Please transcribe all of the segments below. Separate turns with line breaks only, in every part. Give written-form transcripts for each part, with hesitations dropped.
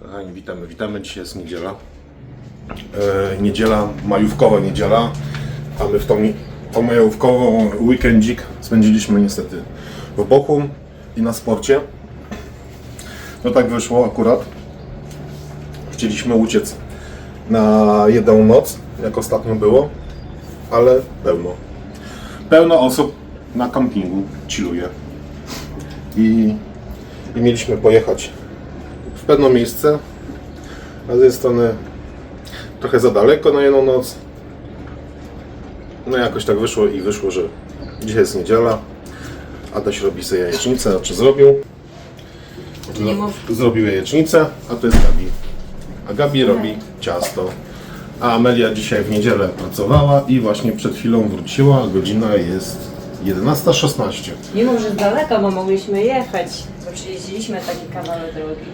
Kochani, witamy. Dzisiaj jest niedziela. Niedziela, majówkowa niedziela. A my w tą majówkową weekendzik spędziliśmy niestety w Bochum i na sporcie. No tak wyszło akurat. Chcieliśmy uciec na jedną noc, jak ostatnio było, ale pełno osób na kampingu chilluje. I mieliśmy pojechać w pewne miejsce, a z tej strony trochę za daleko na jedną noc. No jakoś tak wyszło, że dzisiaj jest niedziela. Adaś robi sobie jajecznicę, czy zrobił? Zrobił jajecznicę, a to jest Gabi. A Gabi robi ciasto. A Amelia dzisiaj w niedzielę pracowała i właśnie przed chwilą wróciła. Godzina jest 11:16.
Mimo, że z daleka, bo mogliśmy jechać, bo przejeździliśmy taki kawałek drogi.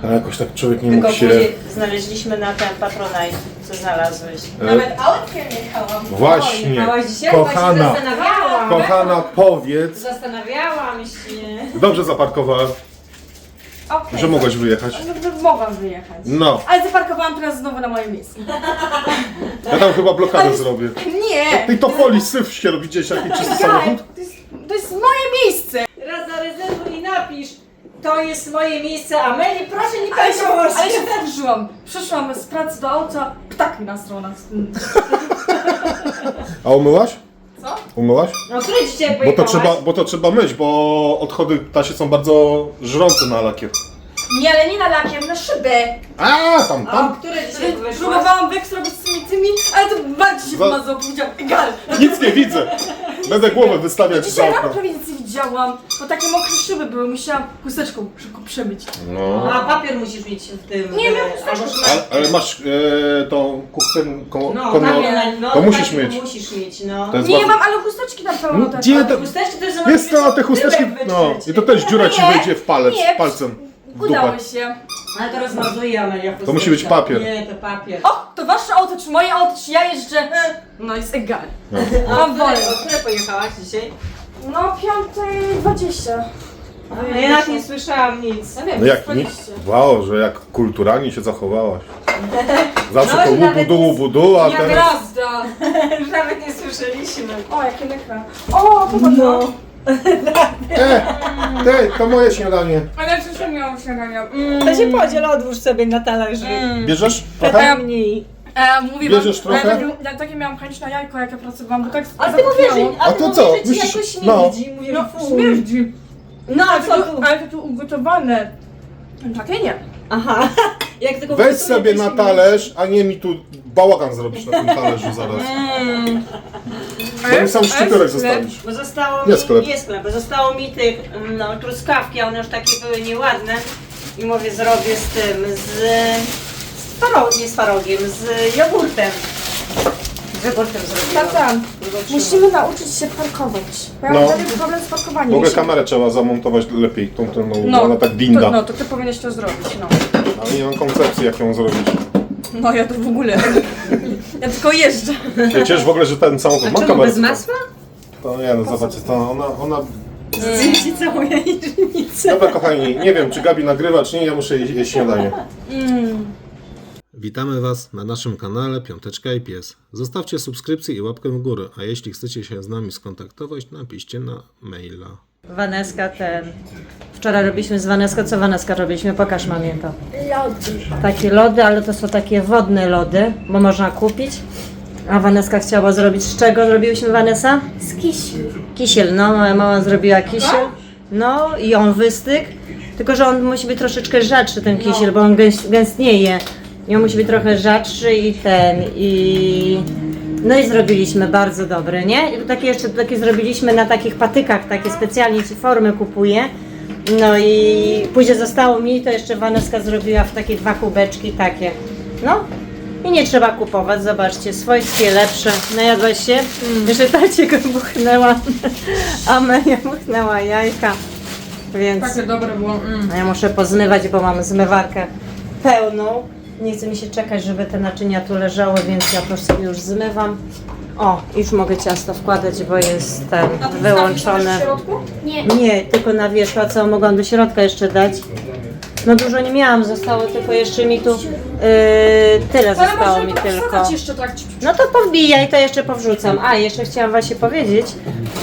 A jakoś tak człowiek nie
Tylko
mógł się...
później znaleźliśmy na ten Patronite, co znalazłeś.
Nawet autkiem jechałam.
Właśnie,
Jechałaś dzisiaj?
kochana,
Właśnie zastanawiałam.
kochana, powiedz.
Zastanawiałam się.
Dobrze zaparkowałem,
Okay.
że mogłaś wyjechać.
Mogłam wyjechać.
No,
Ale zaparkowałam teraz znowu na moje miejsce.
ja tam chyba blokadę zrobię.
Nie!
Ty to folii syf się robi gdzieś jaki czysty samochód?
To jest moje miejsce!
Raz zarezerwuj i napisz, to jest moje miejsce Amelii, proszę nie
Ale się
parkować.
wkurzyłam. Przyszłam z pracy do auta, ptak mi nasrał na...
A umyłaś?
Co?
Umyłaś?
No który dzisiaj pojechałaś?
Bo to trzeba myć, bo odchody ptasie są bardzo żrące na lakier.
Nie, ale nie na lakiem, na szybę.
A, tam.
O, które dzisiaj wyszłaś?
Próbowałam wyks robić z tymi, ale to bardziej się
Za-
wymazał, powiedziałam, egal.
Nic nie widzę. Będę głowę wystawiać za
Dzisiaj rano
okno.
prawie nic nie widziałam, bo takie mokre szyby były, musiałam chusteczką szybko przemyć.
No.
A papier musisz mieć w tym.
Nie, miałam
albo
Ale masz tą kuchnię,
No,
to musisz mieć.
Musisz mieć, no.
To jest
Nie,
bardzo...
mam, ale chusteczki tam pełno też.
Gdzie to...
Chusteczki to są
Jest to, te chusteczki, no i to też dziura ci
Nie,
wejdzie w palec,
nie.
palcem. W
Udało
dupę.
się.
Ale to rozmazuje Amelia chusteczka.
To musi być papier.
Nie, to papier.
O, to wasze auto, czy moje auto, czy ja jeżdżę? No jest egal.
A
Mam wolę.
o które pojechałaś dzisiaj?
No 5:20.
No, ja nawet nie słyszałam nic.
Ja wiem,
No jak
20.
nic? Wow, że jak kulturalnie się zachowałaś. Zawsze
No,
to
nawet
łubu-du, a
Jak
teraz...
gwiazda.
Już nawet nie słyszeliśmy.
O, jakie nekra. O, popatrz. No.
To moje śniadanie.
Ale ja też miałam śniadania.
To się podziel, odłóż sobie na talerzu.
Bierzesz trochę?
Mniej.
Mówię
Bierzesz
wam,
trochę?
Ja takie miałam chęć na jajko, jak ja pracowałam, bo tak
A ty mówisz,
zapachniało.
A to co?
Że ci
Myślisz-
jakoś
no.
śmierdzi. Mówię,
No,
fuj.
śmierdzi.
No, a co tu?
Ale to tu ugotowane. Takie nie.
Aha. Jak tylko
Weź
gotuję,
sobie
to
na
się
talerz, a nie mi tu bałagan zrobisz na tym talerzu zaraz. Bo mi sam szczypiorek zostawisz.
Bo zostało
Jest chleb.
mi, jest chleb, bo zostało mi tych, no, truskawki, a one już takie były nieładne. I mówię, zrobię z tym, nie z twarogiem, z jogurtem. Z jogurtem zrobiłam.
Tata, musimy nauczyć się parkować. Bo ja
No.
mam dalej problem z parkowaniem.
W ogóle
Jeśli-
kamerę trzeba zamontować lepiej, tą
No,
ona tak
to,
dinda.
no, to ty powinieneś to zrobić, no.
Ale nie mam koncepcji, jak ją zrobić.
No ja to w ogóle. Ja tylko jeżdżę.
Wiecie w ogóle, że ten samochód ma
Czemu
kamerę?
bez masła?
To nie, no zobaczcie, to ona...
Zdjęcie całą jajecznicę.
Dobra kochani, nie wiem czy Gabi nagrywa, czy nie, ja muszę jeść śniadanie. Witamy Was na naszym kanale Piąteczka i Pies. Zostawcie subskrypcję i łapkę w górę, a jeśli chcecie się z nami skontaktować, napiszcie na maila.
Waneska wczoraj robiliśmy z Waneską, co Waneska robiliśmy? Pokaż mamie to.
Lody.
Takie lody, ale to są takie wodne lody, bo można kupić. A Waneska chciała zrobić, z czego zrobiłyśmy Vanessa?
Z kisiu.
Kisiel, no moja mama zrobiła kisiel. No i on wystyk, tylko że on musi być troszeczkę rzadszy ten kisiel, bo on gęstnieje. I on musi być trochę rzadszy no i zrobiliśmy bardzo dobre, nie? I takie jeszcze takie zrobiliśmy na takich patykach, takie specjalnie ci formy kupuję. No i później zostało mi, to jeszcze Waneska zrobiła w takie 2 kubeczki takie. No i nie trzeba kupować, zobaczcie, swojskie, lepsze. Najadłaś się? Jeszcze tacie go buchnęła, Amelia buchnęła jajka, więc
Takie dobre było.
a ja muszę pozmywać, bo mam zmywarkę pełną. Nie chce mi się czekać, żeby te naczynia tu leżały, więc ja to sobie już zmywam. O, już mogę ciasto wkładać, bo jest ten wyłączone.
W środku? Nie.
Nie, tylko na wierzchu, a co mogłam do środka jeszcze dać? No dużo nie miałam, zostało tylko jeszcze mi tu, tyle
Ale
zostało
może
mi
to
tylko.
wsadzać jeszcze tak.
No to powbijaj, to jeszcze powrzucam. A, jeszcze chciałam właśnie powiedzieć,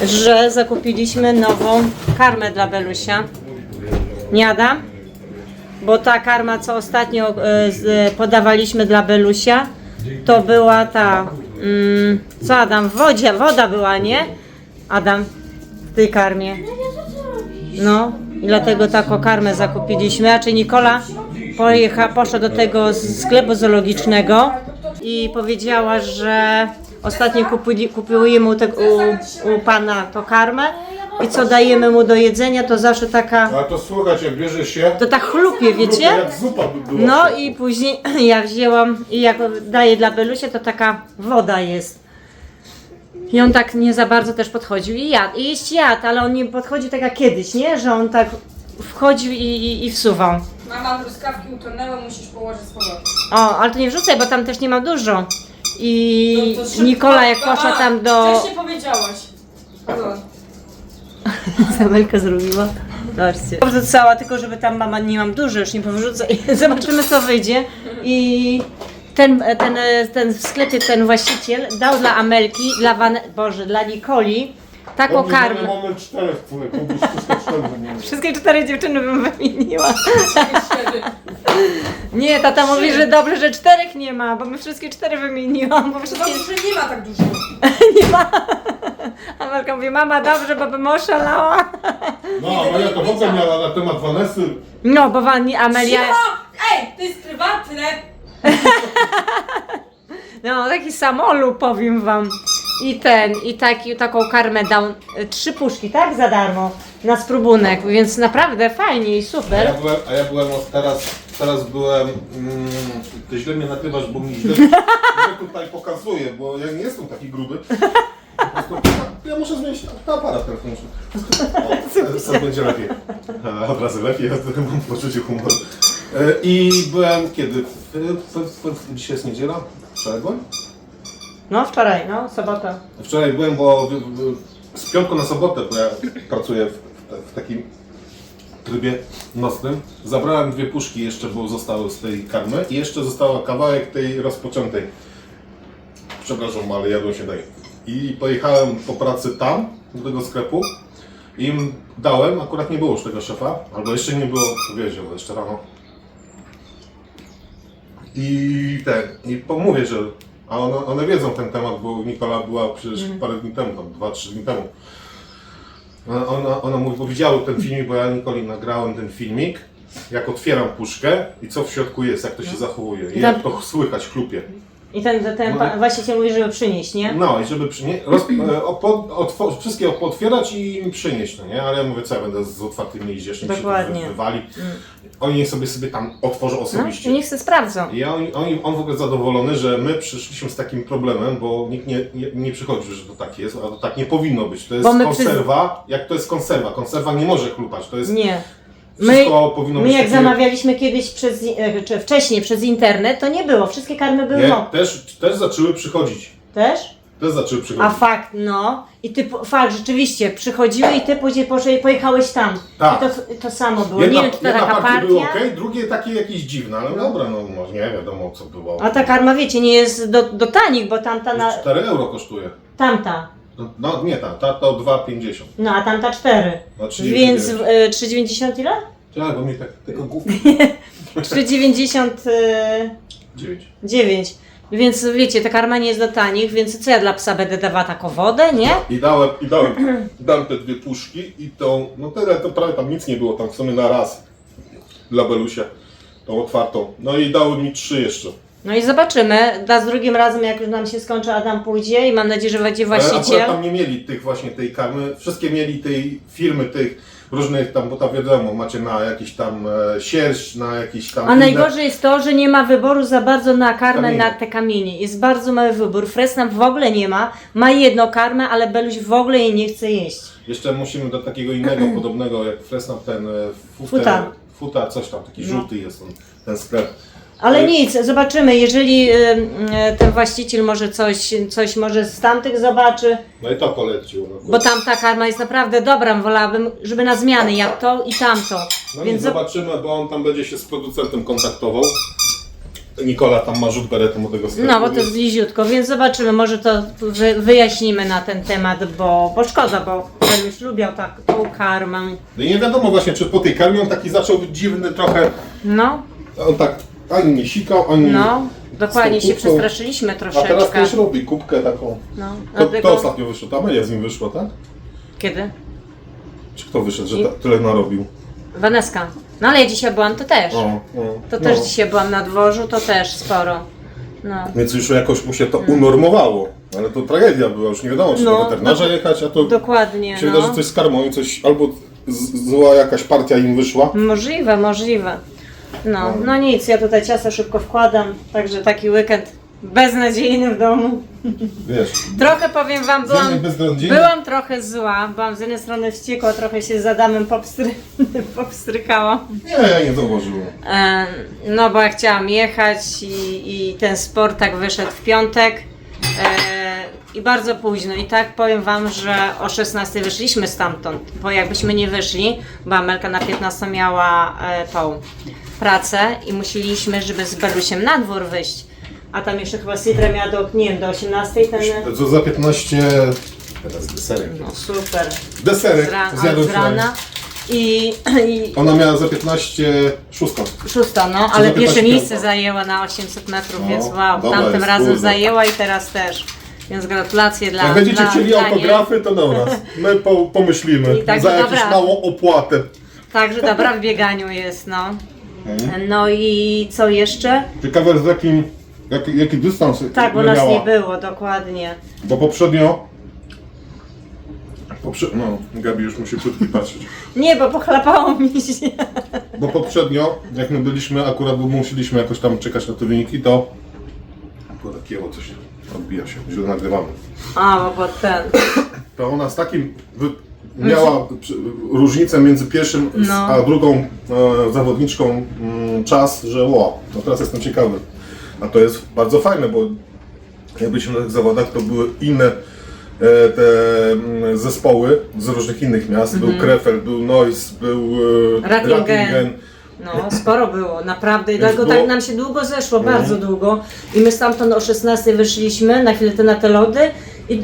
że zakupiliśmy nową karmę dla Belusia. Nie, Adam? Bo ta karma, co ostatnio podawaliśmy dla Belusia, to była ta, co Adam, woda była, nie? Adam, w tej karmie. No, i dlatego taką karmę zakupiliśmy, a czy Nikola poszła do tego sklepu zoologicznego i powiedziała, że ostatnio kupiły mu u pana to karmę i co dajemy mu do jedzenia, to zawsze taka,
Ale to słuchać, jak bierze się,
to tak chlupie, wiecie?
jak zupa by była.
No i później ja wzięłam i jak daję dla Belusia, to taka woda jest. I on tak nie za bardzo też podchodził i jadł, i jeść jadł, ale on nie podchodził tak jak kiedyś, nie? Że on tak wchodził i wsuwał.
Mama, truskawki utonęły, musisz położyć z powrotem.
O, ale to nie wrzucaj, bo tam też nie ma dużo. I
No to szybko.
Nikola jak poszła tam do...
Wcześniej powiedziałaś. No.
Samelka zrobiła. Zobaczcie. Powrzucała, tylko żeby tam mama nie mam dużo, już nie powrzucę. I zobaczymy co wyjdzie. I ten w sklepie ten właściciel dał dla Amelki, dla Nikoli taką karmę.
Mamy 4 w twoje, kupisz wszystko 4 wymienić.
Wszystkie 4 dziewczyny bym wymieniła. Nie, tata mówi, że dobrze, że 4 nie ma, bo my wszystkie 4 wymieniłam, bo wszystkie
Dobrze, że nie ma tak dużo.
nie ma. Amelka mówi, mama dobrze, bo bym oszalała.
No, Amelia to w ogóle miała na temat Vanessy.
No, bo Amelia...
Ej, to jest prywatne.
No, taki samolub, powiem wam. I taką karmę dał 3 puszki, tak? Za darmo. Na spróbunek, więc naprawdę fajnie i super.
A ja byłem teraz byłem, ty źle mnie nakrywasz, bo mi źle tutaj pokazuje, bo ja nie jestem taki gruby. Po prostu, ja muszę zmienić ten aparat telefoniczny. O, teraz będzie lepiej. Od razu lepiej, ja mam poczucie humoru. I byłem kiedy? Dzisiaj jest niedziela? Wczoraj byłem?
No, wczoraj, no, sobota.
Wczoraj byłem, bo z piątku na sobotę, bo ja pracuję w takim trybie nocnym. Zabrałem 2 puszki jeszcze, bo zostały z tej karmy i jeszcze została kawałek tej rozpoczętej. Przepraszam, ale jadło się daje. I pojechałem po pracy tam, do tego sklepu. I im dałem, akurat nie było już tego szefa, albo jeszcze nie było, powiedział, jeszcze rano. I pomówię, że a one wiedzą ten temat, bo Nikola była przecież parę dni temu, tam 2-3 dni temu. Ona mówi, bo widziały ten filmik, bo ja Nikoli nagrałem ten filmik, jak otwieram puszkę i co w środku jest, jak to się zachowuje i jak to słychać chlupie.
I ten właściciel mówi, żeby przynieść, nie?
No i żeby wszystkie pootwierać i im przynieść, no nie? Ale ja mówię, co ja będę z otwartymi iść, nie
Dokładnie.
się wywali. Oni sobie tam otworzą
No,
osobiście.
i niech se sprawdzą.
I on w ogóle zadowolony, że my przyszliśmy z takim problemem, bo nikt nie przychodzi, że to tak jest, a to tak nie powinno być. To jest konserwa, jak to jest konserwa. Konserwa nie może chlupać, to jest...
Nie.
Wszystko powinno być
jak
takie...
zamawialiśmy kiedyś czy wcześniej przez internet, to nie było. Wszystkie karmy były
Nie,
no.
też zaczęły przychodzić.
Też?
Też zaczęły przychodzić.
A fakt, no. I ty, fakt, rzeczywiście, przychodziły i ty później pojechałeś tam.
Tak.
I to samo było. Nie wiem, czy to taka partia.
było ok, drugie takie jakieś dziwne, ale dobra, no może nie wiadomo co było.
A ta karma, wiecie, nie jest do tanich, bo tamta na...
4 euro kosztuje.
Tamta.
No nie ta to 2,50.
No, a tamta 4.
No, 3,99.
Więc 3,90 ile?
Tak, bo mi tak tylko głupie.
3,99.
9.
Więc wiecie, ta karma nie jest do tanich, więc co ja dla psa będę dawała taką wodę, nie?
I dałem te 2 puszki i no tyle, to prawie tam nic nie było, tam w sumie na raz dla Belusia, tą otwartą. No i dały mi 3 jeszcze.
No i zobaczymy, z drugim razem jak już nam się skończy, Adam pójdzie i mam nadzieję, że będzie
Ale akurat
właściciel.
tam nie mieli tej karmy, wszystkie mieli tej firmy, tych różnych tam, bo tam wiadomo, macie na jakiś tam sierść, na jakiś tam...
A najgorzej jest to, że nie ma wyboru za bardzo na karmę,
Kamienie.
na te kamienie. Jest bardzo mały wybór. Fresnam w ogóle nie ma. Ma jedną karmę, ale Beluś w ogóle jej nie chce jeść.
Jeszcze musimy do takiego innego, podobnego jak Fresnam, ten
Futa.
Futa, coś tam, taki żółty jest ten sklep.
Ale nic, zobaczymy, jeżeli ten właściciel może coś może z tamtych zobaczy,
No i to polecił. No,
bo tam ta karma jest naprawdę dobra, wolałabym, żeby na zmiany, jak to i tamtą.
no
Więc
zobaczymy, bo on tam będzie się z producentem kontaktował. Nikola tam ma rzut beretem od tego sklepu.
no, bo to jest bliziutko, więc zobaczymy, może to wyjaśnimy na ten temat, bo szkoda, bo on już lubiał tą karmę.
No i nie wiadomo właśnie, czy po tej karmie on taki zaczął być dziwny trochę.
No,
On tak ani nie sikał, ani...
no, dokładnie
z tą
się
kubką.
przestraszyliśmy
A teraz
troszeczkę.
też robi kubkę taką.
No,
To
dlatego...
ostatnio wyszło, tam ja z nim wyszło, tak?
Kiedy?
Czy kto wyszedł, że tyle narobił?
Waneska. No ale ja dzisiaj byłam, to też. To też dzisiaj byłam na dworzu, to też sporo. No.
Więc już jakoś mu się to unormowało. Ale to tragedia była, już nie wiadomo, czy do weterynarza jechać, a to
Dokładnie,
się wydaje, że coś z karmą i coś, albo zła jakaś partia im wyszła.
Możliwe. No nic, ja tutaj ciasto szybko wkładam, także taki weekend beznadziejny w domu.
Wiesz,
Trochę powiem wam,
jednej beznadziejnej-
byłam trochę zła, byłam z jednej strony wściekła, trochę się z Adamem popstrykałam.
nie, ja nie zauważyłem.
No bo ja chciałam jechać i ten sport tak wyszedł w piątek i bardzo późno. I tak powiem wam, że o 16 wyszliśmy stamtąd, bo jakbyśmy nie wyszli, bo Amelka na 15 miała tą pracę i musieliśmy, żeby z Belusiem na dwór wyjść. A tam jeszcze chyba Sidra miała do 18 ten...
To za 15... Teraz deserek.
No super.
Deserek zjadłem
z rana. I
Ona miała za 15 szóstą.
szósta, no,
Czy
ale
za
pierwsze
15
miejsce
piąta?
zajęła na 800 metrów,
No,
więc wow,
dobra
tamtym
jest,
razem
kurde.
zajęła i teraz też. Więc gratulacje dla
Jak będziecie chcieli
dla niej.
autografy, to do nas. My pomyślimy.
I tak,
za jakąś
dobra.
małą opłatę.
Także dobra w bieganiu jest, no. No i co jeszcze?
Ciekawe z jaki dystans
Tak, bo nas
miała.
nie było, dokładnie.
Bo poprzednio... No, Gabi już musi krótki patrzeć.
Nie, bo pochlapało mi się.
Bo poprzednio, jak my byliśmy, akurat bo musieliśmy jakoś tam czekać na te wyniki, to... Akurat takiego coś odbija się, źle nagrywamy.
A, bo ten.
To ona z takim... Miała różnicę między pierwszym
No.
a drugą zawodniczką czas, że wow, no teraz jestem ciekawy. A to jest bardzo fajne, bo jak byliśmy na tych zawodach, to były inne te zespoły z różnych innych miast. Był Krefeld, był Neuss, był Ratingen.
No, sporo było, naprawdę. I
Więc
dlatego
było-
tak nam się długo zeszło, bardzo długo. I my stamtąd o 16 wyszliśmy, na chwilę na te lody i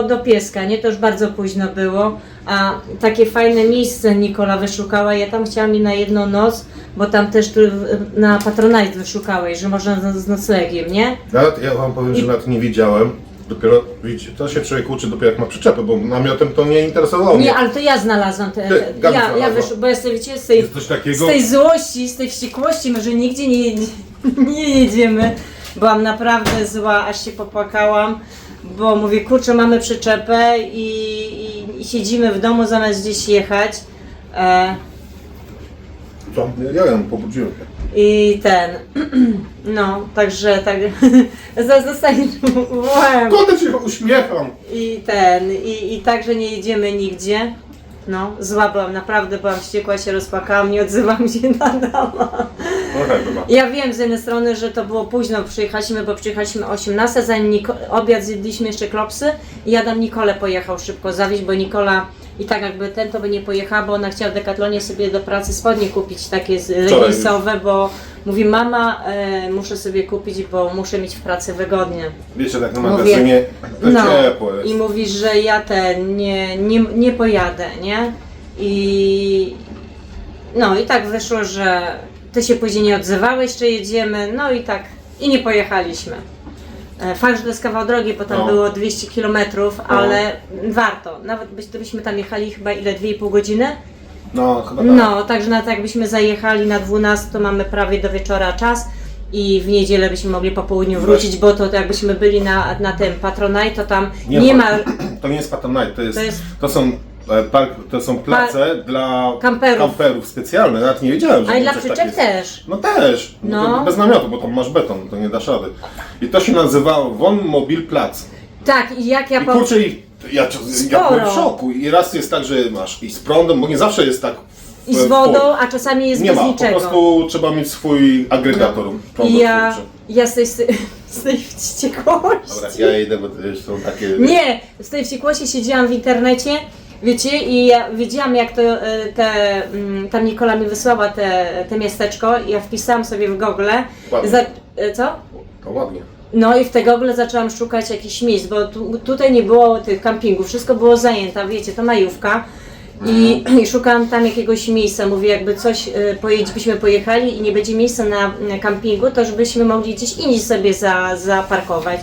do Pieska, nie? To już bardzo późno było. A takie fajne miejsce Nikola wyszukała, ja tam chciałam i na jedną noc, bo tam też tu na Patronite wyszukałeś, że można z noclegiem, nie?
Nawet, ja wam powiem, że nawet nie widziałem. Dopiero, widzicie, to się człowiek uczy dopiero jak ma przyczepę, bo namiotem to nie interesowało mnie.
Nie, ale to ja znalazłam te,
Gabi
ja
znalazła.
wyszłam, bo jestem, wiecie,
Jest coś takiego.
z tej złości, z tej wściekłości, może nigdzie nie jedziemy. Byłam naprawdę zła, aż się popłakałam, bo mówię, kurczę, mamy przyczepę i siedzimy w domu zamiast gdzieś jechać.
Co? Ja ją pobudziłem się.
I ten, no, także tak, zostanie łam.
Kurde się uśmiecham!
I także nie jedziemy nigdzie. No, zła byłam, naprawdę byłam wściekła, się rozpłakałam, nie odzywam się na Adama.
Trochę chyba.
Ja wiem z jednej strony, że to było późno, bo przyjechaliśmy o 18, zanim obiad zjedliśmy jeszcze klopsy i Adam Nikolę pojechał szybko zawieźć, bo Nikola i tak jakby ten to by nie pojechała, bo ona chciała w Decathlonie sobie do pracy spodnie kupić takie legisowe, bo mówi mama, muszę sobie kupić, bo muszę mieć w pracy wygodnie.
Wiecie, tak na
Mówię,
magazynie to
no,
ciepło jest.
i mówisz, że ja nie pojadę, nie? No i tak wyszło, że ty się później nie odzywałeś, czy jedziemy, no i tak, i nie pojechaliśmy. Fakt, że to jest kawał drogi, bo tam
No.
było 200 km, ale warto. Nawet gdybyśmy tam jechali chyba ile, 2,5 godziny?
No, chyba tak.
No, także nawet jakbyśmy zajechali na 12, to mamy prawie do wieczora czas i w niedzielę byśmy mogli po południu wrócić, bo to jakbyśmy byli na tym Patronite, to tam nie ma...
To nie jest Patronite,
To jest-
to są place dla
Kamperów.
specjalne, nawet nie wiedziałem, że
A i dla
coś
przyczep
takiego jest.
też.
No też,
No.
bez namiotu, bo tam masz beton, to nie dasz rady. I to się nazywało Von Mobil Plac.
Tak, i jak ja
I kurczę, ja byłem w szoku. I raz jest tak, że masz i z prądem, bo nie zawsze jest tak
I z
w
wodą,
polu.
a czasami jest
Nie
bez
ma,
niczego.
po prostu trzeba mieć swój agregator.
I ja z tej wściekłości.
Dobra, ja idę, bo to już są takie...
Nie, z tej wściekłości siedziałam w internecie, wiecie, i ja wiedziałam jak to tam Nikola mi wysłała te miasteczko i ja wpisałam sobie w Google.
Ładnie.
Co?
To ładnie.
No i w te Google zaczęłam szukać jakichś miejsc, bo tutaj nie było tych kampingów, wszystko było zajęte, wiecie, to majówka. I szukałam tam jakiegoś miejsca, mówię jakby coś, byśmy pojechali i nie będzie miejsca na kampingu, to żebyśmy mogli gdzieś indziej sobie zaparkować.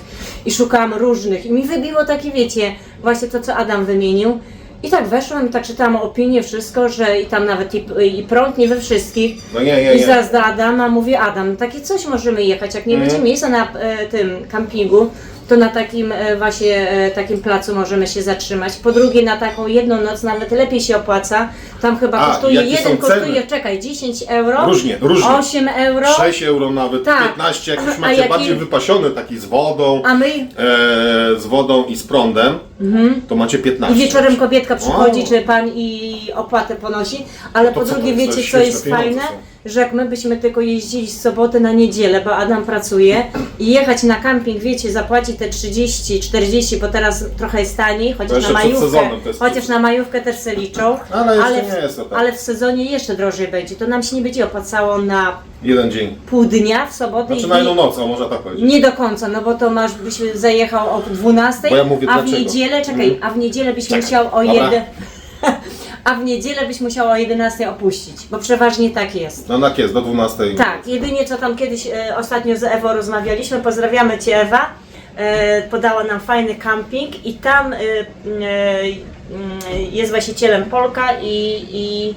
I szukałam różnych i mi wybiło takie, wiecie, właśnie to co Adam wymienił. I tak weszłam i tak czytałam opinie, wszystko, że i tam nawet i prąd nie we wszystkich.
No nie.
I zaraz do Adama mówię, Adam, takie coś możemy jechać, jak nie będzie miejsca na tym kampingu, to na takim właśnie takim placu możemy się zatrzymać. Po drugie na taką jedną noc nawet lepiej się opłaca. Tam chyba kosztuje,
jakie
jeden
są
kosztuje,
ceny?
czekaj, 10 euro,
Różnie.
8 euro,
6 euro nawet,
Tak.
15, jak już
A
macie
jaki-
bardziej wypasiony, taki z wodą,
a my
z wodą i z prądem, to macie 15.
i wieczorem kobietka przychodzi,
O.
czy pan i opłatę ponosi, ale
To
po
co,
drugie
to
wiecie co
świetne
jest
pieniądze
fajne?
są.
Że jak my byśmy tylko jeździli z soboty na niedzielę, bo Adam pracuje i jechać na camping, wiecie, zapłaci te 30, 40, bo teraz trochę jest taniej, chociaż
jeszcze
na
przed
majówkę,
sezonem to jest
chociaż na majówkę też se liczą,
Ale jeszcze nie jest to tak.
ale w sezonie jeszcze drożej będzie, to nam się nie będzie opłacało na
Jeden dzień.
pół dnia w sobotę
Znaczy
i
na jedną noc, o, można tak powiedzieć.
nie do końca, no bo to byś zajechał o 12,
Bo ja mówię
a w
dlaczego.
niedzielę, czekaj, a w niedzielę byś musiał o
Dobra.
1. A w niedzielę byś musiał o 11 opuścić, bo przeważnie tak jest.
No tak jest, do 12.
Tak, jedynie co tam kiedyś ostatnio z Ewą rozmawialiśmy, pozdrawiamy Cię Ewa, podała nam fajny camping i tam jest właścicielem Polka i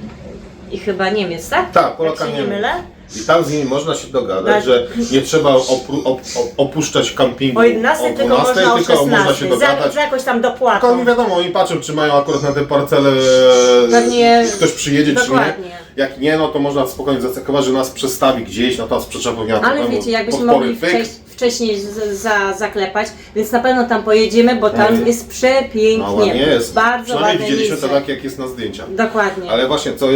chyba Niemiec, tak?
Tak, Polaka
Jak się nie
Niemiec.
mylę.
I tam z nimi można się dogadać,
Tak.
że nie trzeba opuszczać kampingu
O 11, tylko można o 16,
można się dogadać.
za jakoś tam
Tylko
dopłatą.
nie wiadomo, oni patrzą, czy mają akurat na te parcele,
Pewnie-
ktoś przyjedzie, czy
dokładnie.
nie. Jak nie, no to można spokojnie zacekować, że nas przestawi gdzieś, no to przyczepą nie ma
Ale
problemu.
wiecie, jakbyśmy
Podpory
mogli
pyk.
wcześniej zaklepać, więc na pewno tam pojedziemy, bo tam jest przepięknie.
No ładnie jest.
Bardzo
Przynajmniej
ładne
widzieliśmy
miejsce.
to tak, jak jest na zdjęciach.
Dokładnie.
Ale właśnie, co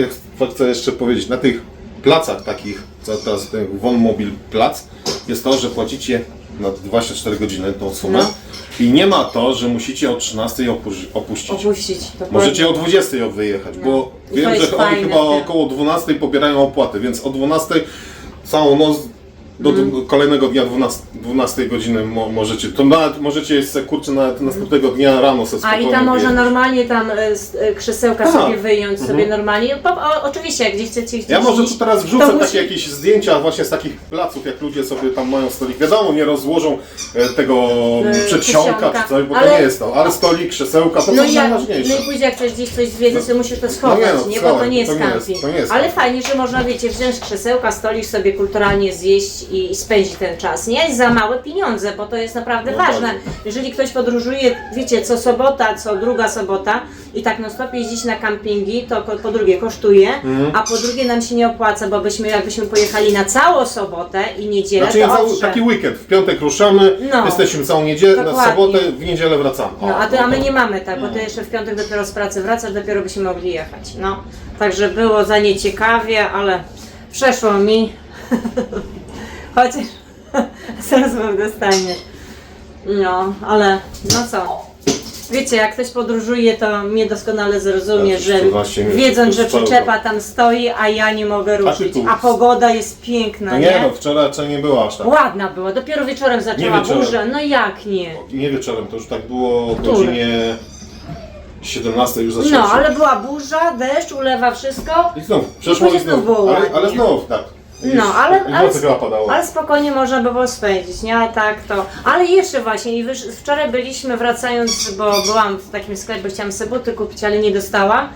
chcę jeszcze powiedzieć, na tych placach takich, co teraz ten Wohnmobil plac, jest to, że płacicie na 24 godziny tą sumę
No.
i nie ma to, że musicie o 13 opuścić.
Opuścić. Dokładnie.
Możecie o 20 wyjechać, bo
No. I to
wiem,
jest
że oni
fajne,
chyba
tak.
około 12 pobierają opłaty, więc o 12 całą noc do kolejnego dnia 12 godziny możecie, to nawet możecie sobie kurczę nawet następnego dnia rano sobie
A
spokojnie
i tam można
wyjechać.
normalnie tam krzesełka
Tak.
sobie wyjąć sobie normalnie. Oczywiście, jak gdzieś chcecie gdzieś
Ja może
iść,
tu teraz
to
wrzucę
musi-
takie jakieś zdjęcia właśnie z takich placów, jak ludzie sobie tam mają stolik. Wiadomo, nie rozłożą tego przedsionka
przedsionka,
czy coś, bo
ale-
to nie jest to. Ale stolik, krzesełka, to
No
są
i
najważniejsze.
później jak chcesz gdzieś coś zwiedzić, to musisz to schować,
no nie, no,
nie? Bo to
schowaj,
nie jest
to nie jest-
camping.
to nie jest
Ale
camping.
fajnie, że można, wiecie, wziąć krzesełka, stolik, sobie kulturalnie zjeść i spędzić ten czas, nie? Za małe pieniądze, bo to jest naprawdę
No
ważne.
bardzo.
Jeżeli ktoś podróżuje, wiecie, co sobota, co druga sobota i tak non stop jeździć na kampingi, to po drugie kosztuje,
Mhm.
a po drugie nam się nie opłaca, bo jakbyśmy pojechali na całą sobotę i niedzielę,
Znaczy
to
jest taki weekend, w piątek ruszamy,
No.
jesteśmy całą niedzielę, na
Dokładnie.
sobotę, w niedzielę wracamy. O,
No, a my
to-
nie mamy tak, bo ty jeszcze w piątek dopiero z pracy wracasz, dopiero byśmy mogli jechać. No, także było za nieciekawie, ale przeszło mi. Chociaż zaraz mam dostanie. No, ale no co? Wiecie, jak ktoś podróżuje, to mnie doskonale zrozumie,
Tak,
że
14 minut,
wiedząc,
to
że
jest cały
przyczepa tam stoi, a ja nie mogę
ty
ruszyć.
tu-
A pogoda jest piękna,
No nie, no wczoraj raczej nie było aż tak.
Ładna była, dopiero wieczorem zaczęła
wieczorem.
burza. No jak nie?
Nie wieczorem, to już tak było o
Który?
godzinie 17 już zaczęło
No,
się.
ale była burza, deszcz, ulewa wszystko.
I znów, przeszło
później
i znów,
znów było
ale
ładnie.
znów tak.
No, ale,
I w nocy chyba padało.
ale spokojnie można by było spędzić, nie? A tak to. Ale jeszcze właśnie, wczoraj byliśmy wracając, bo byłam w takim sklepie, chciałam sobie buty kupić, ale nie dostałam.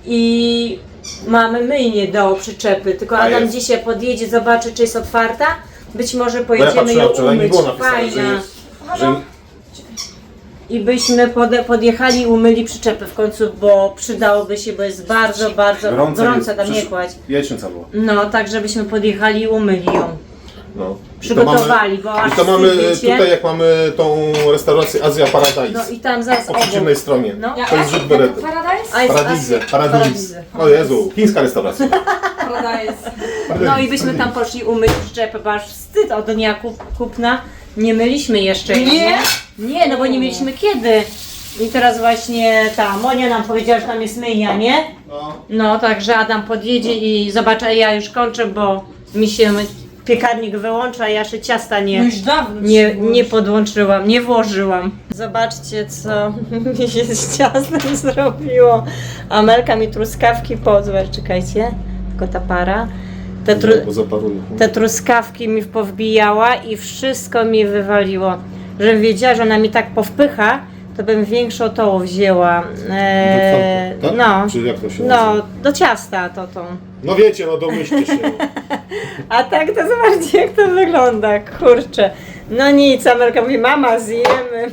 I mamy myjnię do przyczepy, tylko
A
Adam
jest.
dzisiaj podjedzie, zobaczy, czy jest otwarta. Być może
Bo ja
pojedziemy ją
patrzyłem wczoraj, nie
umyć.
było napisane, że
Fajna.
jest, że
I byśmy podjechali i umyli przyczepę w końcu, bo przydałoby się, bo jest bardzo, bardzo gorąca
jest.
tam nie
Przecież
kładź.
Jajecznica była.
No, tak żebyśmy podjechali i umyli ją.
No.
przygotowali, bo aż
I to mamy
wstyd, wiecie?
tutaj, jak mamy tą restaurację Azja Paradise.
No i tam zaraz
Po przeciwnej
obok.
stronie.
No.
To jest rzut beretu.
Paradise?
A jest
Paradise.
Azja-
Paradise. O Jezu, chińska restauracja.
Paradise.
No i byśmy tam poszli umyć szczepy, bo aż wstyd od dnia kupna. Nie myliśmy jeszcze jej,
Nie?
Nie, no bo nie mieliśmy kiedy. I teraz właśnie ta Monia nam powiedziała, że tam jest myjnia, nie?
No.
No, także Adam podjedzie i zobacz, a ja już kończę, bo mi się piekarnik wyłącza, a ja jeszcze ciasta
No
nie,
już dawno
nie podłączyłam, nie włożyłam. Zobaczcie, co mi się z ciastem zrobiło. Amelka mi truskawki pozwala, czekajcie, tylko ta para.
Bo zaparuje.
Te truskawki mi powbijała i wszystko mi wywaliło. Żebym wiedziała, że ona mi tak powpycha, to bym większą tą wzięła.
Tak?
No,
Czy jak to się
no,
nazywa?
do ciasta tą.
No wiecie, no domyślcie się.
A tak to zobaczcie, jak to wygląda, kurczę. No nic, Amelka mówi, mama, zjemy.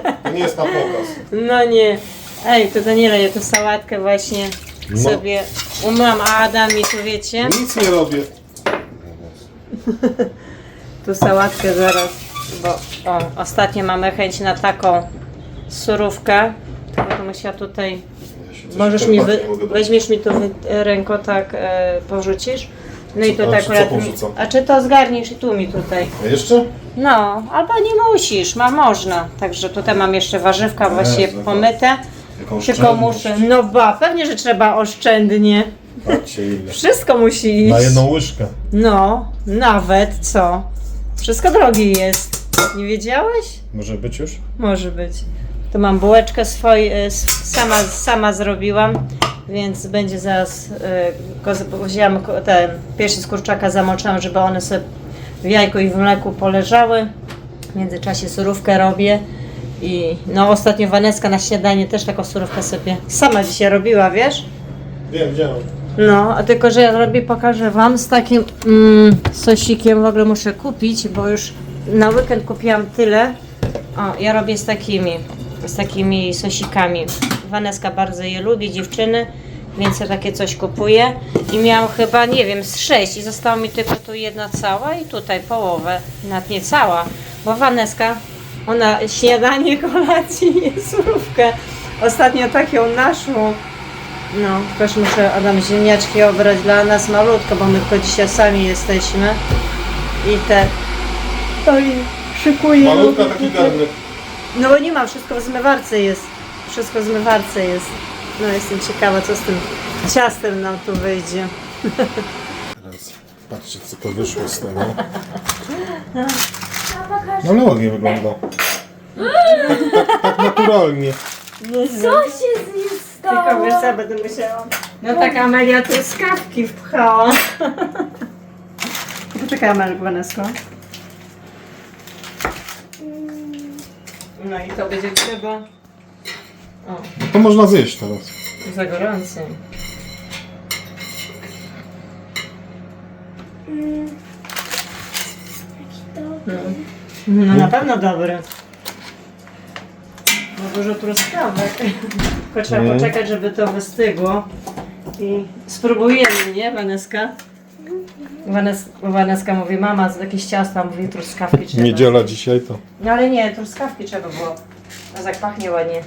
Tak, to nie jest na pokaz.
No nie. Ej, to Daniela, ja tu sałatkę właśnie
No.
sobie umyłam, a Adam mi tu wiecie,
Nic nie robię.
tu sałatkę zaraz, bo ostatnio mamy chęć na taką surówkę, tylko to musiała tutaj, możesz mi, weźmiesz mi tu ręką tak, porzucisz, no i
A
tutaj
co
akurat,
porzucam?
a czy to zgarniesz i tu mi tutaj.
A jeszcze?
No, albo nie musisz, można. Także tutaj mam jeszcze warzywka właśnie
Jezu,
pomyte.
Jaką
Tylko muszę, no pewnie, że trzeba oszczędnie.
Patrzcie ile.
Wszystko musi iść.
Na jedną łyżkę.
No, nawet co? Wszystko drogie jest. Nie wiedziałeś?
Może być już?
Może być. Tu mam bułeczkę sama zrobiłam, więc będzie zaraz, wzięłam ten piersi z kurczaka, zamoczyłam, żeby one sobie w jajku i w mleku poleżały. W międzyczasie surówkę robię. I no ostatnio Waneska na śniadanie też taką surówkę sobie sama dzisiaj robiła, wiesz?
Wiem, widziałem.
No, a tylko, że ja zrobię, pokażę wam z takim sosikiem, w ogóle muszę kupić, bo już na weekend kupiłam tyle. O, ja robię z takimi sosikami. Waneska bardzo je lubi, dziewczyny, więc ja takie coś kupuję. I miałam chyba, nie wiem, z 6 i została mi tylko tu jedna cała i tutaj połowę, nawet nie cała, bo Waneska, ona śniadanie, kolacji i surówkę. Ostatnio taką naszą. No, też muszę, Adam, ziemniaczki obrać dla nas malutko, bo my tylko dzisiaj sami jesteśmy. I te... To i szykuję.
Malutka taki garnek.
No bo nie mam, wszystko w zmywarce jest. Wszystko w zmywarce jest. No jestem ciekawa, co z tym ciastem nam tu wyjdzie.
Teraz patrzcie, co to wyszło z tego. No ale ładnie wygląda. Tak naturalnie.
Co się z nim
Tylko
stało?
wiesz co, będę musiała. No tak Amelia truskawki wpchała. Poczekaj Amelia, Wanesko. No i to będzie trzeba. O,
To można zjeść teraz.
za gorący. No na pewno dobry. Bo dużo truskawek. Tylko trzeba poczekać, żeby to wystygło. I spróbujemy, nie, Waneska? Waneska mówi, mama, z jakieś ciasta, mówi, truskawki trzeba.
Niedziela dzisiaj to.
No ale nie, truskawki trzeba było. A tak pachnie ładnie.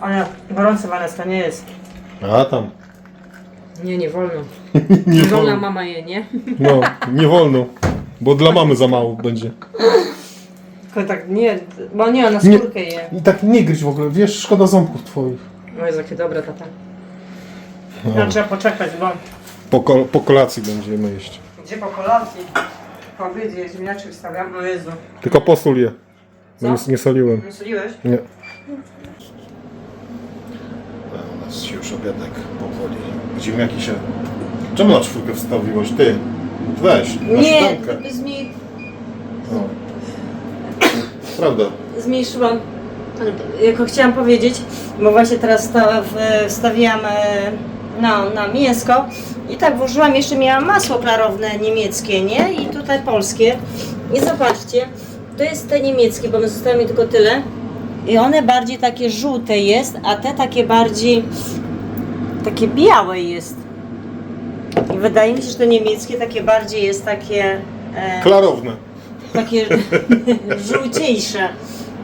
Ale gorące, Waneska, nie jest.
A tam.
Nie wolno.
Nie
Wolna
wolno.
mama je, nie?
No, nie wolno. Bo dla mamy za mało będzie.
Tylko tak nie, bo nie, ona
Nie.
skórkę je.
I tak nie gryź w ogóle, wiesz, szkoda ząbków twoich.
No jest jakie dobre tata.
No.
No, trzeba poczekać, bo...
Po kolacji będziemy jeść.
Gdzie po kolacji? Po obiedzie ziemniaczek wstawiam, o Jezu.
Tylko posól je.
Co?
Nie soliłem.
Nie soliłeś?
Nie. U nas się już obiadek powoli. Ziemniaki się... Czemu na czwórkę wstawiłeś? Ty. Weź, na siódemkę. No. Prawda.
Zmniejszyłam, jako chciałam powiedzieć, bo właśnie teraz wstawiłam na mięsko i tak włożyłam, jeszcze miałam masło klarowne niemieckie, nie? I tutaj polskie. I zobaczcie, to jest te niemieckie, bo my zostało mi tylko tyle. I one bardziej takie żółte jest, a te takie bardziej takie białe jest. I wydaje mi się, że te niemieckie takie bardziej jest takie...
Klarowne.
takie żółciejsze.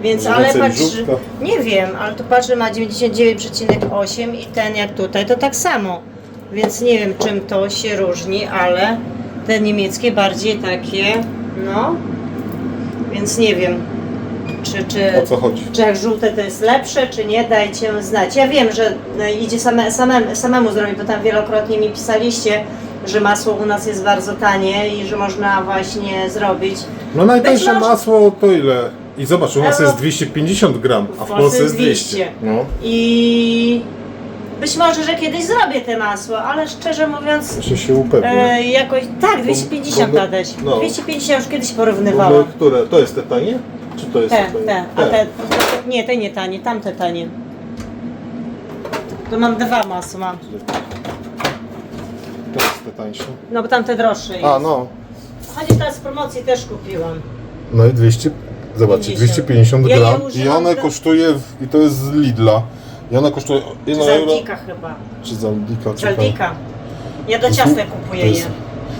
Więc
Może
ale
więcej
patrz,
żółtka?
nie wiem, ale tu patrzę ma 99,8 i ten jak tutaj to tak samo. Więc nie wiem czym to się różni, ale te niemieckie bardziej takie, no. Więc nie wiem, czy
O co chodzi?
czy jak żółte to jest lepsze, czy nie, dajcie znać. Ja wiem, że idzie samemu zrobić, bo tam wielokrotnie mi pisaliście, że masło u nas jest bardzo tanie i że można właśnie zrobić.
No najtańsze
Być może-
masło to ile? I zobacz, u nas
Euro-
jest 250 gram, a w Polsce jest 200. No.
I być może, że kiedyś zrobię te masło, ale szczerze mówiąc,
Muszę się upewnić.
jakoś, tak, 250
bo-
Tadeś.
no.
250 już kiedyś
W
porównywałam.
ogóle, które? To jest te tanie? Czy to jest
Te,
te tanie?
te, a nie, te nie tanie, tamte tanie. To mam dwa masła.
To jest te tańsze.
No bo tamte droższe jest.
A no.
Chociaż teraz w promocji też kupiłam.
No i 200, zobaczcie, 250
Ja je
gram. I
używam
one
do-
kosztuje, i to jest z Lidla. I one kosztuje 1 euro.
Zaldika chyba.
Czy Zaldika? Czy
Zaldika. Ja do ciastek kupuję
to jest-
je.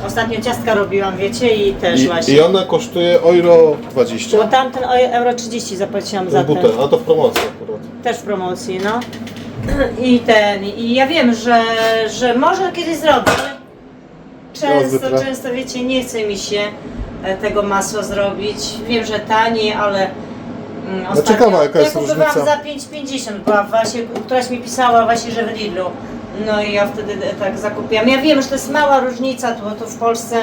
Ostatnio ciastka robiłam, wiecie, i też właśnie.
I one kosztuje euro 20.
Bo tamten euro 30 zapłaciłam za ten.
Butel, a to w promocji akurat.
Też w promocji, no. I ja wiem, że może kiedyś zrobię, ale
zwykle.
często wiecie, nie chce mi się tego masła zrobić. Wiem, że taniej, ale ostatnio
ciekawa, jaka jest
ja kupowałam
różnica.
za 5,50 była właśnie, któraś mi pisała właśnie, że w Lidlu. No i ja wtedy tak zakupiłam. Ja wiem, że to jest mała różnica, tu w Polsce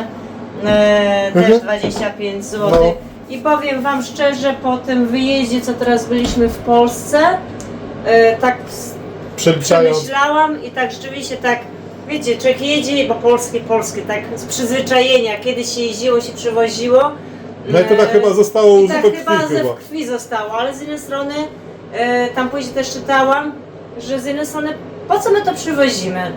też 25 zł.
No.
I powiem wam szczerze, po tym wyjeździe, co teraz byliśmy w Polsce, tak
Przeliczając.
przemyślałam i tak rzeczywiście tak, wiecie, człowiek jedzie, bo polskie, tak z przyzwyczajenia, kiedyś się jeździło, się przywoziło.
No i to tak chyba zostało
I tak
we krwi
chyba ze
chyba.
krwi zostało, ale z jednej strony, tam później też czytałam, że z jednej strony, po co my to przywozimy?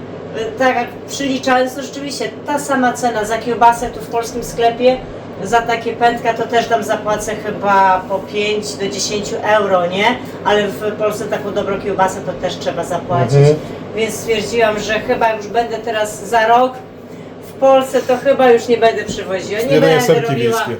Tak jak przeliczając, to rzeczywiście ta sama cena za kiełbasę tu w polskim sklepie, za takie pętka to też tam zapłacę chyba po 5 do 10 euro, nie? Ale w Polsce taką dobrą kiełbasę to też trzeba zapłacić. Więc stwierdziłam, że chyba już będę teraz za rok w Polsce, to chyba już nie będę przywoziła. Nie
Jedynie
będę
serki
robiła.
wiejskie.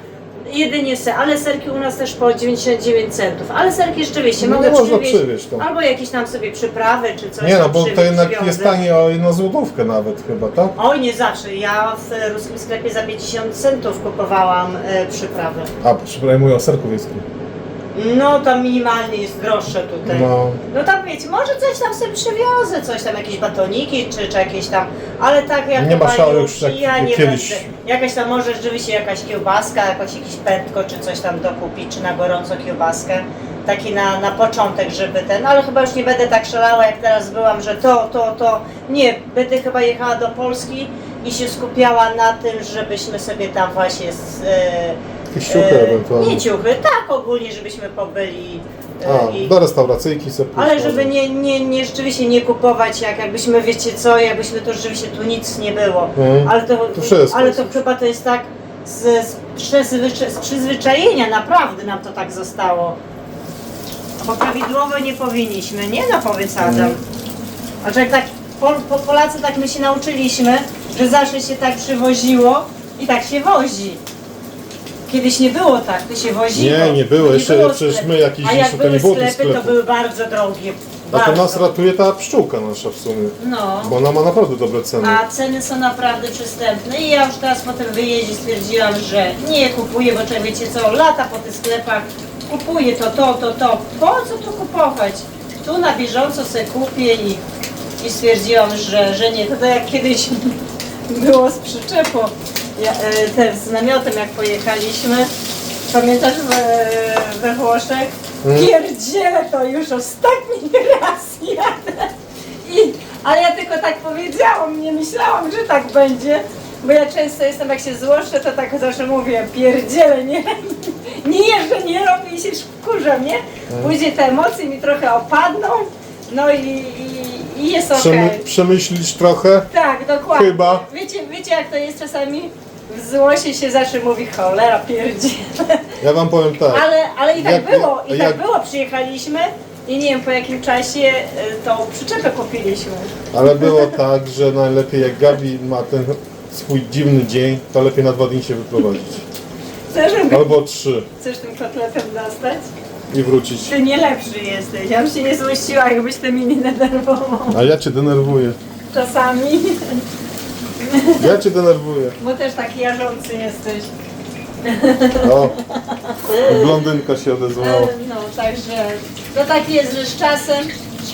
Jedynie ale serki u nas też po 99 centów. Ale serki rzeczywiście
No
mogę
nie można
przywieźć.
przywieźć to.
Albo jakieś tam sobie przyprawy czy coś.
Nie no,
tam
bo to jednak
przywiozę.
jest tanie o 1 złotówkę nawet chyba, tak?
Oj, nie zawsze. Ja w ruskim sklepie za 50 centów kupowałam przyprawy.
A, przepraszam, mówię o serku wiejskim.
No to minimalnie jest droższe tutaj.
No.
No tam wiecie, może coś tam sobie przywiozę, coś tam, jakieś batoniki czy jakieś tam, ale tak jak
Nie ma
chyba
szału
już
już jak
ja nie
kiedyś.
będę. Jakaś tam może rzeczywiście jakaś kiełbaska, jakieś pętko czy coś tam dokupić, czy na gorąco kiełbaskę. Taki na początek, żeby ale chyba już nie będę tak szalała jak teraz byłam, że to. Nie, będę chyba jechała do Polski i się skupiała na tym, żebyśmy sobie tam właśnie
Jakieś ciuchy ewentualnie.
nie ciuchy, tak ogólnie, żebyśmy pobyli.
A, do restauracyjki sobie pójść
Ale żeby
można.
nie rzeczywiście nie kupować, jakbyśmy, wiecie co, jakbyśmy to rzeczywiście tu nic nie było. Ale to,
Tu wszystko
ale
jest
to
już.
chyba to jest tak z przyzwyczajenia, naprawdę nam to tak zostało. Bo prawidłowo nie powinniśmy, nie? No powiedz Adam. A że jak tak Polacy tak my się nauczyliśmy, że zawsze się tak przywoziło i tak się wozi. Kiedyś nie było tak, to się woziło.
Nie było. Jeszcze
było
przecież
sklepów.
my jak
A jak
jeździliśmy, to
były
nie było tych
sklepy, to
sklepów.
były bardzo drogie.
A to
Bardzo.
nas ratuje ta pszczółka nasza w sumie.
No.
Bo ona ma naprawdę dobre ceny.
A ceny są naprawdę przystępne i ja już teraz po tym wyjeździe stwierdziłam, że nie kupuję, bo człowiek, wiecie co, lata po tych sklepach, kupuję to. Po co tu kupować? Tu na bieżąco sobie kupię i stwierdziłam, że nie. To tak jak kiedyś było z przyczepą, z namiotem jak pojechaliśmy. Pamiętasz we Włoszech? Pierdzielę, to już ostatni raz jadę. Ale ja tylko tak powiedziałam, nie myślałam, że tak będzie. Bo ja często jestem, jak się złoszczę, to tak zawsze mówię, pierdzielę, nie jeżdżę, nie robię i się wkurzam, nie? Później te emocje mi trochę opadną, no i jest okej.
Przemyślisz trochę?
Tak, dokładnie.
Chyba.
Wiecie jak to jest czasami? W złosie się zawsze mówi cholera, pierdzielę.
Ja wam powiem tak.
Ale i tak
Jak-
było,
jak-
przyjechaliśmy i nie wiem po jakim czasie tą przyczepę kupiliśmy.
Ale było tak, że najlepiej jak Gabi ma ten swój dziwny dzień, to lepiej na 2 dni się wyprowadzić. Albo 3
Chcesz tym kotletem dostać?
i wrócić.
Ty nie lepszy jesteś. Ja bym się nie złościła, jakbyś ty mnie nie denerwował.
A ja cię denerwuję.
Czasami.
Ja cię denerwuję.
Bo też taki jarzący jesteś.
O, blondynka się odezwała.
No, także to tak jest, że z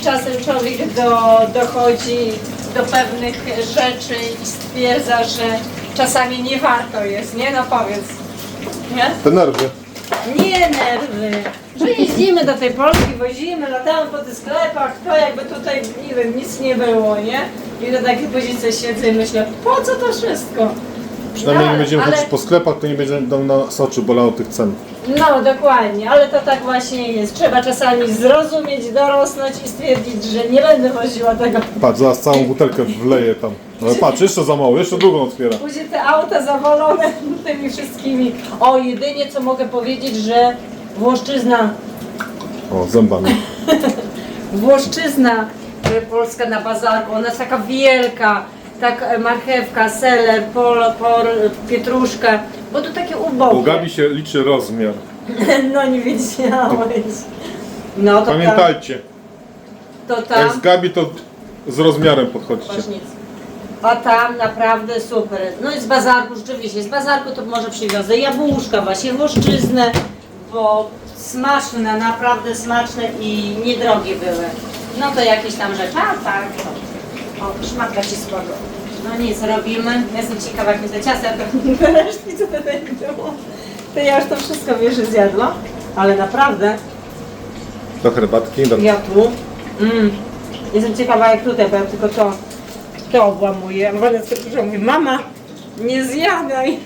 czasem człowiek dochodzi do pewnych rzeczy i stwierdza, że czasami nie warto jest, nie? No powiedz. Nie?
Te nerwy.
Nie nerwy. Że jeździmy do tej Polski, wozimy, latamy po tych sklepach, to jakby tutaj, nie wiem, nic nie było, nie? I na takiej pozycji siedzę i myślę, po co to wszystko?
Przynajmniej nie będziemy
ale-
chodzić po sklepach, to nie będzie nas oczy bolało tych cen.
No dokładnie, ale to tak właśnie jest. Trzeba czasami zrozumieć, dorosnąć i stwierdzić, że nie będę woziła tego.
Patrz, zaraz całą butelkę wleję tam. Ale patrz, jeszcze za mało, jeszcze drugą otwiera.
Później te auta zawalone tymi wszystkimi. O, jedynie co mogę powiedzieć, że Włoszczyzna Włoszczyzna polska na bazarku, ona jest taka wielka, tak marchewka, seler, pietruszka, bo to takie
U
ubogie.
Gabi się liczy rozmiar.
No nie wiedziałeś. No to
Pamiętajcie,
to
jak
tam.
z Gabi to z rozmiarem podchodźcie.
Ważnic. A tam naprawdę super. No i z bazarku rzeczywiście, z bazarku to może przywiozę jabłuszka, właśnie włoszczyznę, bo smaczne, naprawdę smaczne i niedrogie były. No to jakieś tam rzeczy, a tak. O, szmatka ci spoko. No nic, robimy. Jestem ciekawa, jak mi te ciasta, to resztki co tutaj było. To ja już to wszystko wiesz, że zjadła, ale naprawdę
Do herbatki, do...
ja tu. Jestem ciekawa jak tutaj, bo ja tylko to obłamuję. Walecka dużo mówi, mama, nie zjadaj.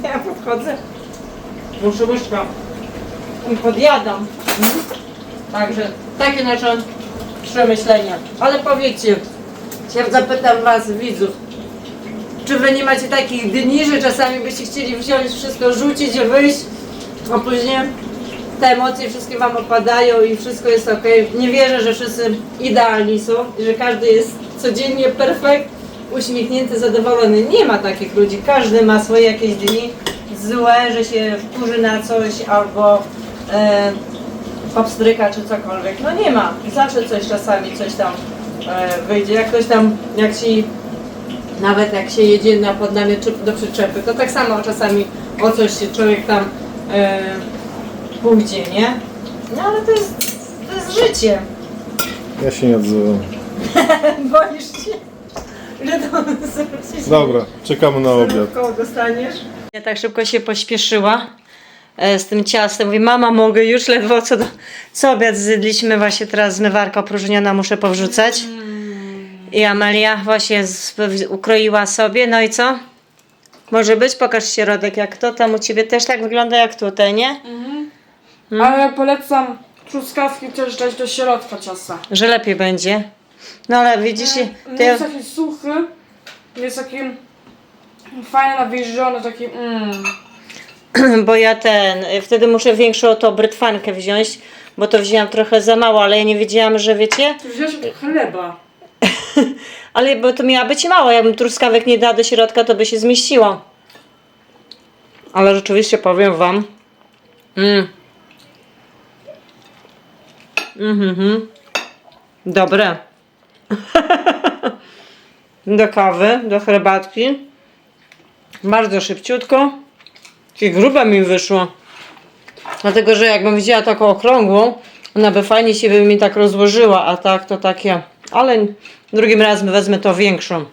Ja podchodzę. Muszę łyżka. I podjadam. Także takie nasze przemyślenia. Ale powiedzcie, ja zapytam was widzów, czy wy nie macie takich dni, że czasami byście chcieli wziąć wszystko, rzucić i wyjść, a później te emocje wszystkie wam opadają i wszystko jest ok. Nie wierzę, że wszyscy idealni są i że każdy jest codziennie perfekt, uśmiechnięty, zadowolony. Nie ma takich ludzi. Każdy ma swoje jakieś dni złe, że się wkurzy na coś albo popstryka czy cokolwiek. No nie ma. Zawsze coś czasami coś tam wyjdzie. Jak ktoś tam, nawet jak się jedzie pod namiot czy do przyczepy, to tak samo czasami o coś się człowiek tam pójdzie, nie? No ale to jest życie.
Ja się nie odzywam.
Boisz się, że to zwróci.
Dobra, czekamy na obiad.
Koło dostaniesz? Ja tak szybko się pośpieszyła z tym ciastem. Mówię, mama, mogę już ledwo co obiad zjedliśmy. Właśnie teraz zmywarka opróżniona, muszę powrzucać. I Amelia właśnie ukroiła sobie. No i co? Może być? Pokaż środek jak to. Tam u ciebie też tak wygląda jak tutaj, nie?
Ale polecam truskawki też dać do środka ciasta.
Że lepiej będzie. No ale widzisz,
Nie jest taki suchy, jest taki fajny nawilżony, taki
bo ja wtedy muszę większą tą brytwankę wziąć, bo to wzięłam trochę za mało, ale ja nie wiedziałam, że wiecie,
Ty wziąłeś chleba.
ale bo to miała być mało, jakbym truskawek nie dała do środka, to by się zmieściło. Ale rzeczywiście powiem wam, dobre. Do kawy, do herbatki. Bardzo szybciutko. I grube mi wyszło. Dlatego, że jakbym wzięła taką okrągłą, ona by fajnie się by mi tak rozłożyła, a tak to takie. Ale drugim razem wezmę to większą.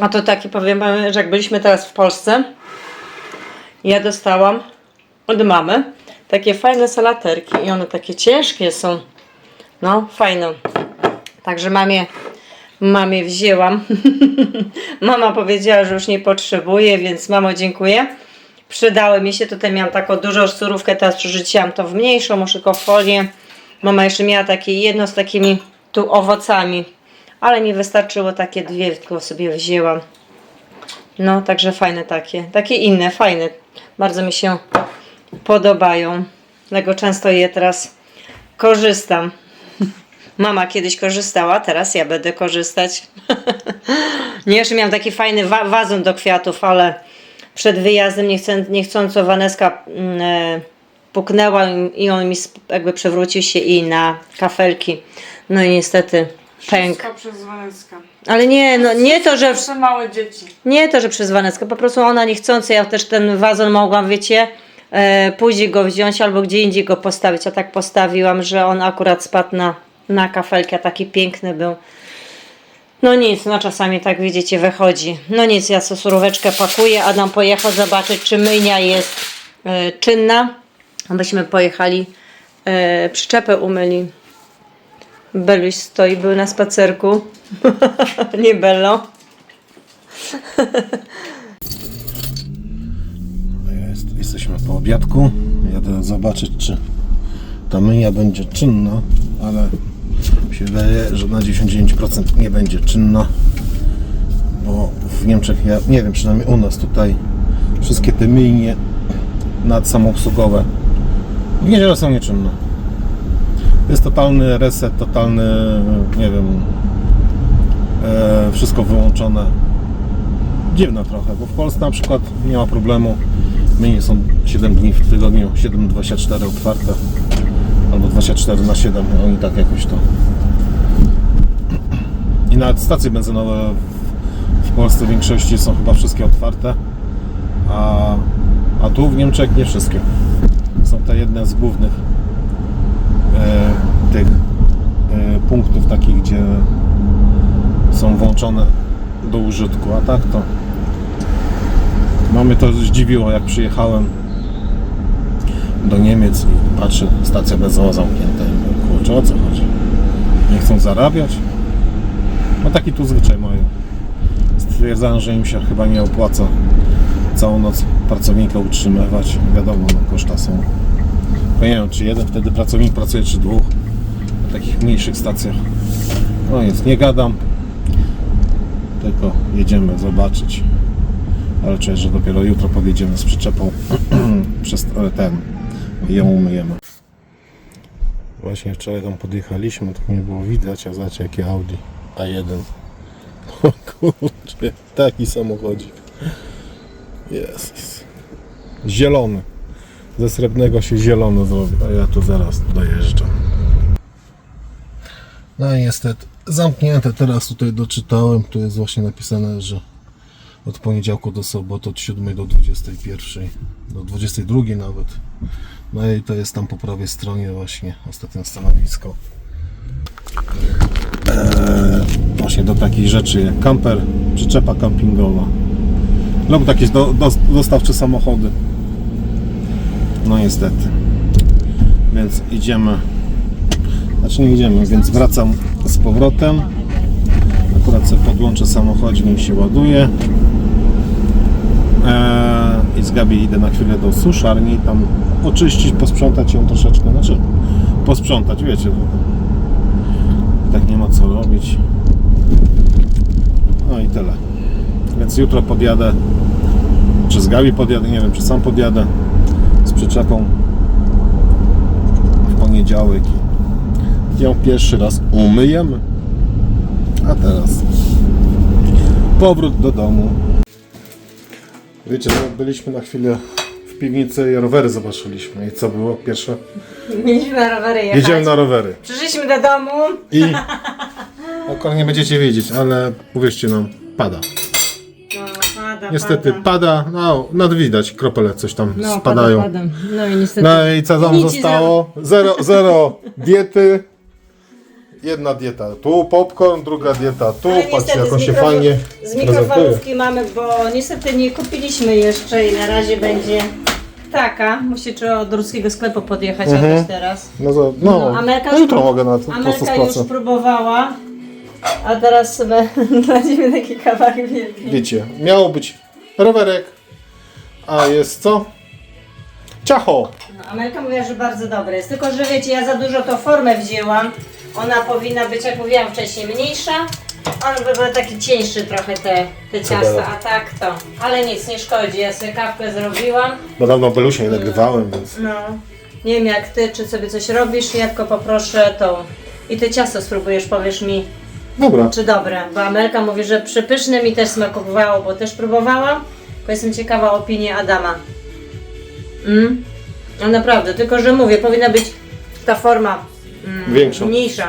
A to taki powiem, że jak byliśmy teraz w Polsce, ja dostałam od mamy takie fajne salaterki i one takie ciężkie są. No, fajne. Także mamie wzięłam. Mama powiedziała, że już nie potrzebuje, więc mamo dziękuję. Przydały mi się. Tutaj miałam taką dużą surówkę, teraz przerzuciłam to w mniejszą, muszę tylko folię. Mama jeszcze miała takie jedno z takimi tu owocami, ale mi wystarczyło takie dwie, tylko sobie wzięłam. No, także fajne takie inne, fajne. Bardzo mi się podobają. Dlatego często je teraz korzystam. Mama kiedyś korzystała, teraz ja będę korzystać. Nie, jeszcze miałam taki fajny wazon do kwiatów, ale przed wyjazdem niechcąco Waneska puknęła i on mi jakby przewrócił się i na kafelki. No i niestety pękł.
Wszystko przez Waneskę.
Ale nie, no nie to, że...
Nasze małe dzieci.
Nie to, że przez Waneskę, po prostu ona niechcący, ja też ten wazon mogłam, wiecie, później go wziąć albo gdzie indziej go postawić, a tak postawiłam, że on akurat spadł na kafelki, a taki piękny był. No nic, no czasami tak widzicie wychodzi. No nic, ja suróweczkę pakuję, Adam pojechał zobaczyć, czy myjnia jest czynna, abyśmy pojechali, przyczepę umyli. Beluś stoi, był na spacerku. Nie Bello.
Jesteśmy po obiadku. Jadę zobaczyć, czy ta myjnia będzie czynna, ale mi się wydaje, że na 99% nie będzie czynna, bo w Niemczech, ja nie wiem, przynajmniej u nas tutaj wszystkie te myjnie nadsamoobsługowe w niedzielę są nieczynne. Jest totalny reset, totalny, nie wiem, wszystko wyłączone. Dziwne trochę, bo w Polsce na przykład nie ma problemu. Myjnie są 7 dni w tygodniu, 7-24 otwarte, albo 24/7, oni tak jakoś to. I nawet stacje benzynowe w Polsce w większości są chyba wszystkie otwarte, a tu w Niemczech nie wszystkie. Są to jedne z głównych tych punktów takich, gdzie są włączone do użytku, a tak to mnie to zdziwiło, jak przyjechałem do Niemiec i patrzę, stacja benzynowa zamknięta i mówię, kurczę, o co chodzi? Nie chcą zarabiać? No taki tu zwyczaj mają. Stwierdzają, że im się chyba nie opłaca całą noc pracownika utrzymywać. Wiadomo, no, koszta są. Ja nie wiem, czy jeden wtedy pracownik pracuje, czy dwóch na takich mniejszych stacjach. No nic, nie gadam, tylko jedziemy zobaczyć. Ale czuję, że dopiero jutro podjedziemy z przyczepą przez i ją umyjemy. Właśnie wczoraj tam podjechaliśmy, to nie było widać, a zobaczcie jakie Audi A1. O kurczę, taki samochodzik. Jezus. Zielony. Ze srebrnego się zielony zrobił, a ja tu zaraz dojeżdżam. No i niestety zamknięte, teraz tutaj doczytałem, tu jest właśnie napisane, że od poniedziałku do soboty od 7 do 21, do 22 nawet. No i to jest tam po prawej stronie właśnie ostatnie stanowisko. Właśnie do takich rzeczy jak kamper, przyczepa kampingowa lub jakieś dostawcze samochody. No niestety. Więc idziemy. Znaczy nie idziemy, więc wracam z powrotem. Akurat sobie podłączę samochodzik, nim się ładuje. I z Gabi idę na chwilę do suszarni, tam oczyścić, posprzątać ją troszeczkę, znaczy posprzątać, wiecie, tak nie ma co robić. No i tyle. Więc jutro podjadę, czy z Gabi podjadę, nie wiem, czy sam podjadę z przyczepą w poniedziałek i ją pierwszy raz umyjemy. A teraz powrót do domu. Wiecie, no, byliśmy na chwilę w piwnicy i rowery zobaczyliśmy. I co było pierwsze?
Mieliśmy na rowery jechać.
Jedziemy na rowery.
Przyszliśmy do domu.
I akurat nie będziecie wiedzieć, ale uwierzcie nam, pada.
No, pada,
Niestety pada, no nawet widać, kropele coś tam spadają.
Pada. No i niestety.
No i co tam
Nic
zostało? Zero diety. Jedna dieta tu, popcorn, druga dieta tu.
Ale
Patrzcie,
niestety
jak on
z
się
mikro-
fajnie
Z
prezentuje.
mikrofalówki mamy, bo niestety nie kupiliśmy jeszcze i na razie będzie taka. Musi trzeba od ruskiego sklepu podjechać jakoś teraz.
No,
Amelka
no
już
jutro mogę na to prosto
Amelka
spracę.
już próbowała, a teraz sobie znajdziemy taki kawałek wielki.
Wiecie, miało być rowerek, a jest co? Ciacho!
No, Amelka mówiła, że bardzo dobre jest, tylko że wiecie, ja za dużo tą formę wzięłam. Ona powinna być, jak mówiłam wcześniej, mniejsza. On by był taki cieńszy trochę te ciasta, a tak to. Ale nic, nie szkodzi, ja sobie kawkę zrobiłam.
Bo dawno Belusia nie nagrywałem, więc...
No, nie wiem jak ty, czy sobie coś robisz, ja tylko poproszę tą. I ty ciasto spróbujesz, powiesz mi,
Dobra.
czy dobre. Bo Amelka mówi, że przepyszne mi też smakowało, bo też próbowałam. Tylko jestem ciekawa opinii Adama. No naprawdę, tylko że mówię, powinna być ta forma
Większa.
mniejsza.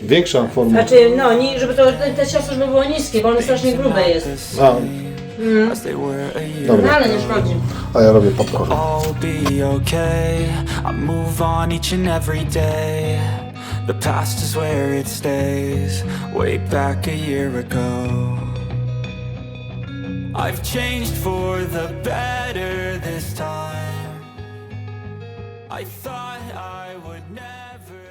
Większa forma.
Znaczy, no, nie, żeby te ciasto żeby było niskie, bo ono strasznie grube jest.
A,
as they were a year
No
dobra.
ale nie szkodzi.
A ja robię popcorn.
all be okay. I move on each and every day. The past is where it stays. Way back a year ago, I've changed for the better this time. I thought I would never